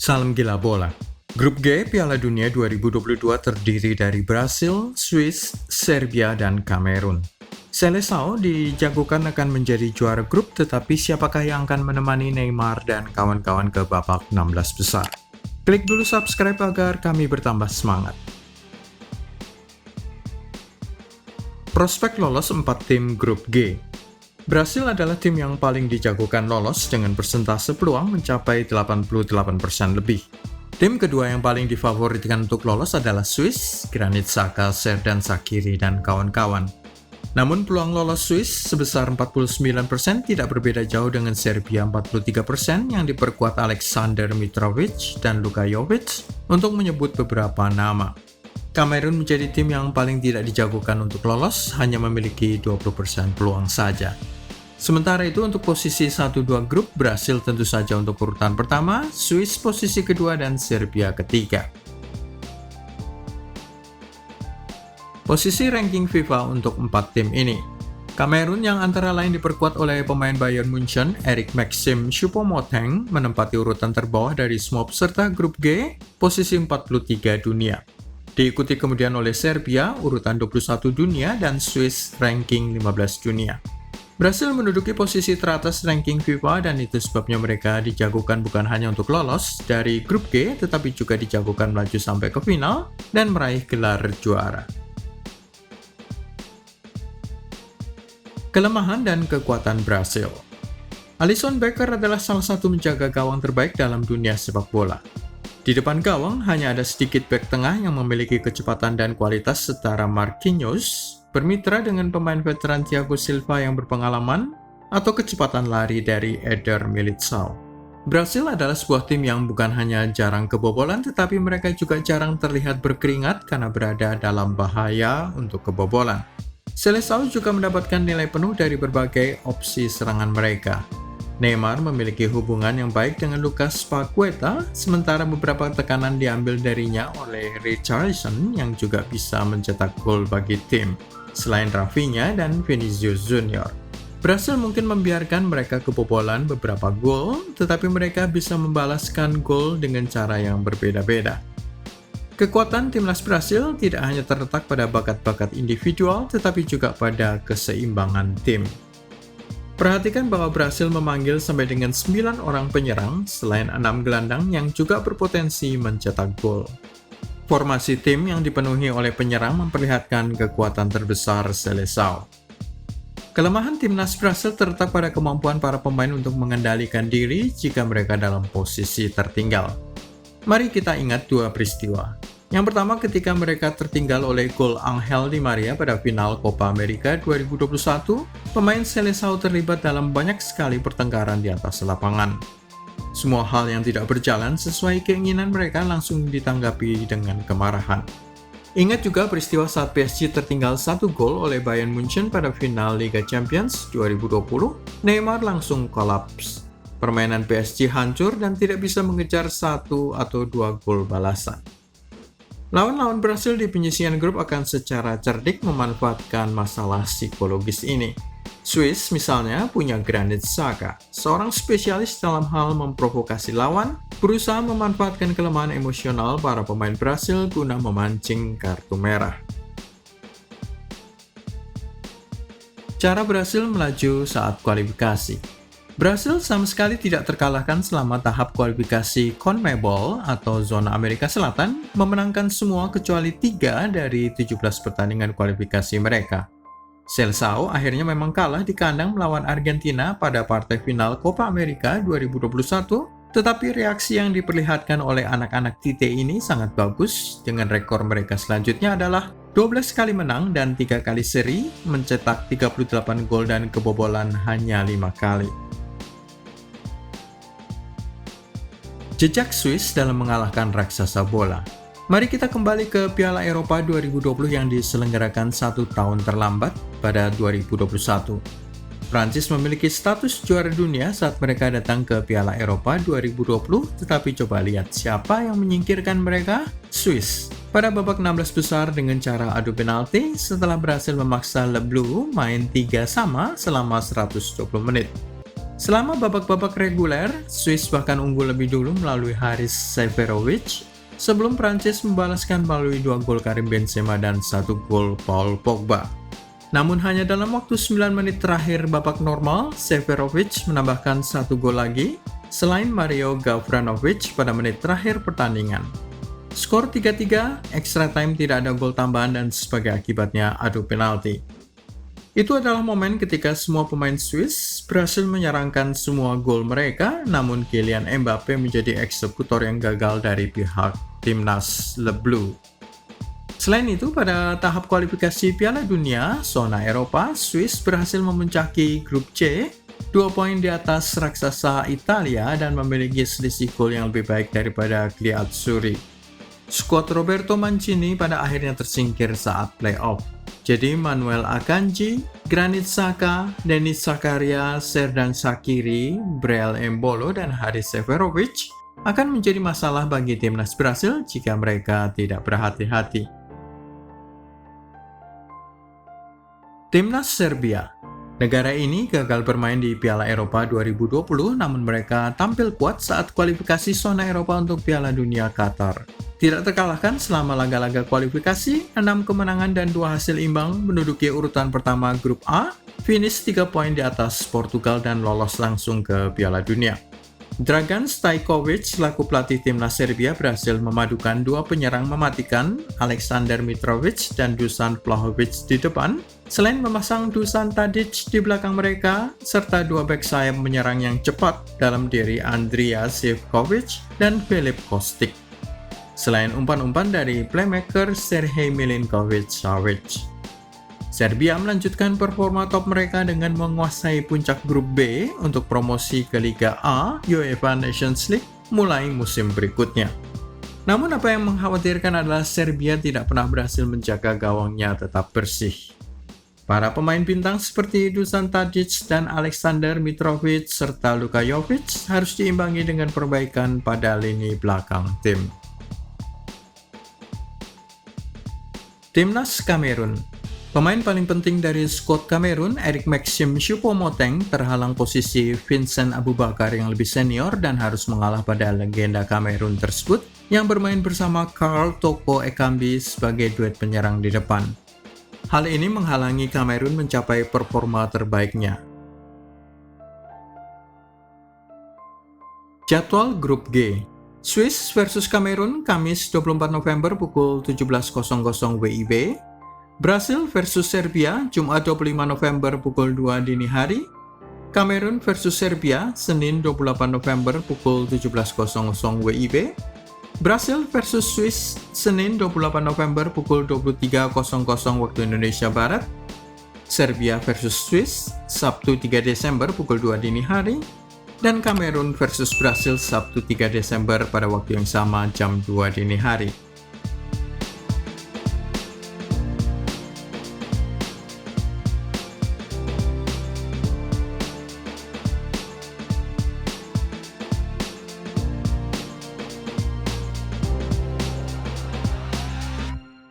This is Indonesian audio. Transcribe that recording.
Salam gila bola. Grup G Piala Dunia 2022 terdiri dari Brasil, Swiss, Serbia, dan Kamerun. Seleção dijagokan akan menjadi juara grup, tetapi siapakah yang akan menemani Neymar dan kawan-kawan ke babak 16 besar? Klik dulu subscribe agar kami bertambah semangat. Prospek lolos 4 tim grup G. Brasil adalah tim yang paling dijagokan lolos dengan persentase peluang mencapai 88% lebih. Tim kedua yang paling difavoritkan untuk lolos adalah Swiss, Granit Xhaka, Xherdan Shaqiri, dan kawan-kawan. Namun peluang lolos Swiss sebesar 49% tidak berbeda jauh dengan Serbia 43% yang diperkuat Aleksandar Mitrovic dan Luka Jovic untuk menyebut beberapa nama. Kamerun menjadi tim yang paling tidak dijagokan untuk lolos, hanya memiliki 20% peluang saja. Sementara itu untuk posisi 1-2 grup, Brasil tentu saja untuk urutan pertama, Swiss posisi kedua, dan Serbia ketiga. Posisi ranking FIFA untuk 4 tim ini. Kamerun yang antara lain diperkuat oleh pemain Bayern Munchen, Eric-Maxim Choupo-Moting, menempati urutan terbawah dari semua peserta grup G, posisi 43 dunia. Diikuti kemudian oleh Serbia, urutan 21 dunia, dan Swiss ranking 15 dunia. Brasil menduduki posisi teratas ranking FIFA dan itu sebabnya mereka dijagokan bukan hanya untuk lolos dari grup G, tetapi juga dijagokan melaju sampai ke final dan meraih gelar juara. Kelemahan dan kekuatan Brasil. Alisson Becker adalah salah satu menjaga gawang terbaik dalam dunia sepak bola. Di depan gawang hanya ada sedikit bek tengah yang memiliki kecepatan dan kualitas setara Marquinhos, bermitra dengan pemain veteran Thiago Silva yang berpengalaman, atau kecepatan lari dari Eder Militão. Brasil adalah sebuah tim yang bukan hanya jarang kebobolan, tetapi mereka juga jarang terlihat berkeringat karena berada dalam bahaya untuk kebobolan. Seleção juga mendapatkan nilai penuh dari berbagai opsi serangan mereka. Neymar memiliki hubungan yang baik dengan Lucas Paqueta, sementara beberapa tekanan diambil darinya oleh Richarlison yang juga bisa mencetak gol bagi tim, selain Rafinha dan Vinicius Junior. Brasil mungkin membiarkan mereka kebobolan beberapa gol, tetapi mereka bisa membalaskan gol dengan cara yang berbeda-beda. Kekuatan timnas Brasil tidak hanya terletak pada bakat-bakat individual, tetapi juga pada keseimbangan tim. Perhatikan bahwa Brasil memanggil sampai dengan 9 orang penyerang, selain 6 gelandang yang juga berpotensi mencetak gol. Formasi tim yang dipenuhi oleh penyerang memperlihatkan kekuatan terbesar Seleção. Kelemahan timnas Brasil terletak pada kemampuan para pemain untuk mengendalikan diri jika mereka dalam posisi tertinggal. Mari kita ingat 2 peristiwa. Yang pertama ketika mereka tertinggal oleh gol Angel Di Maria pada final Copa America 2021, pemain Seleção terlibat dalam banyak sekali pertengkaran di atas lapangan. Semua hal yang tidak berjalan sesuai keinginan mereka langsung ditanggapi dengan kemarahan. Ingat juga peristiwa saat PSG tertinggal 1 gol oleh Bayern Munchen pada final Liga Champions 2020, Neymar langsung kolaps. Permainan PSG hancur dan tidak bisa mengejar 1 atau 2 gol balasan. Lawan-lawan Brasil di penyisian grup akan secara cerdik memanfaatkan masalah psikologis ini. Swiss misalnya punya Granit Xhaka, seorang spesialis dalam hal memprovokasi lawan, berusaha memanfaatkan kelemahan emosional para pemain Brasil guna memancing kartu merah. Cara Brasil melaju saat kualifikasi. Brasil sama sekali tidak terkalahkan selama tahap kualifikasi CONMEBOL atau Zona Amerika Selatan, memenangkan semua kecuali 3 dari 17 pertandingan kualifikasi mereka. Seleção akhirnya memang kalah di kandang melawan Argentina pada partai final Copa America 2021, tetapi reaksi yang diperlihatkan oleh anak-anak Tite ini sangat bagus, dengan rekor mereka selanjutnya adalah 12 kali menang dan 3 kali seri, mencetak 38 gol dan kebobolan hanya 5 kali. Jejak Swiss dalam mengalahkan raksasa bola. Mari kita kembali ke Piala Eropa 2020 yang diselenggarakan 1 tahun terlambat pada 2021. Prancis memiliki status juara dunia saat mereka datang ke Piala Eropa 2020, tetapi coba lihat siapa yang menyingkirkan mereka? Swiss. Pada babak 16 besar dengan cara adu penalti setelah berhasil memaksa Le Bleu main 3 sama selama 120 menit. Selama babak-babak reguler, Swiss bahkan unggul lebih dulu melalui Haris Seferovic, sebelum Prancis membalaskan melalui 2 gol Karim Benzema dan 1 gol Paul Pogba. Namun hanya dalam waktu 9 menit terakhir babak normal, Seferovic menambahkan 1 gol lagi, selain Mario Gavranovic pada menit terakhir pertandingan. Skor 3-3, extra time tidak ada gol tambahan dan sebagai akibatnya adu penalti. Itu adalah momen ketika semua pemain Swiss berhasil menyerangkan semua gol mereka, namun Kylian Mbappe menjadi eksekutor yang gagal dari pihak timnas Le Bleu. Selain itu, pada tahap kualifikasi Piala Dunia, zona Eropa, Swiss berhasil memuncaki grup C, 2 poin di atas raksasa Italia dan memiliki selisih gol yang lebih baik daripada Gli Azzurri. Skuad Roberto Mancini pada akhirnya tersingkir saat playoff. Jadi Manuel Akanji, Granit Xhaka, Denis Zakaria, Xherdan Shaqiri, Breel Embolo, dan Haris Seferovic akan menjadi masalah bagi timnas Brasil jika mereka tidak berhati-hati. Timnas Serbia. Negara ini gagal bermain di Piala Eropa 2020, namun mereka tampil kuat saat kualifikasi zona Eropa untuk Piala Dunia Qatar. Tidak terkalahkan selama laga-laga kualifikasi, 6 kemenangan dan 2 hasil imbang menduduki urutan pertama grup A, finish 3 poin di atas Portugal dan lolos langsung ke Piala Dunia. Dragan Stajkovic selaku pelatih timnas Serbia berhasil memadukan 2 penyerang mematikan, Aleksandar Mitrovic dan Dusan Vlahovic di depan, selain memasang Dusan Tadic di belakang mereka, serta 2 bek sayap menyerang yang cepat dalam diri Andrija Zivkovic dan Filip Kostic. Selain umpan-umpan dari playmaker Serhej Milinkovic-Savic. Serbia melanjutkan performa top mereka dengan menguasai puncak grup B untuk promosi ke Liga A UEFA Nations League mulai musim berikutnya. Namun apa yang mengkhawatirkan adalah Serbia tidak pernah berhasil menjaga gawangnya tetap bersih. Para pemain bintang seperti Dusan Tadic dan Aleksandar Mitrovic serta Luka Jovic harus diimbangi dengan perbaikan pada lini belakang tim. Timnas Kamerun. Pemain paling penting dari skuad Kamerun, Eric Maxim Choupo-Moting, terhalang posisi Vincent Aboubakar yang lebih senior dan harus mengalah pada legenda Kamerun tersebut yang bermain bersama Karl Toko Ekambi sebagai duet penyerang di depan. Hal ini menghalangi Kamerun mencapai performa terbaiknya. Jadwal Grup G. Swiss versus Kamerun, Kamis 24 November pukul 17.00 WIB. Brasil versus Serbia, Jumat 25 November pukul 2 dini hari. Kamerun versus Serbia, Senin 28 November pukul 17.00 WIB. Brasil versus Swiss, Senin 28 November pukul 23.00 waktu Indonesia Barat. Serbia versus Swiss, Sabtu 3 Desember pukul 2 dini hari. Dan Kamerun versus Brasil Sabtu 3 Desember pada waktu yang sama jam 2 dini hari.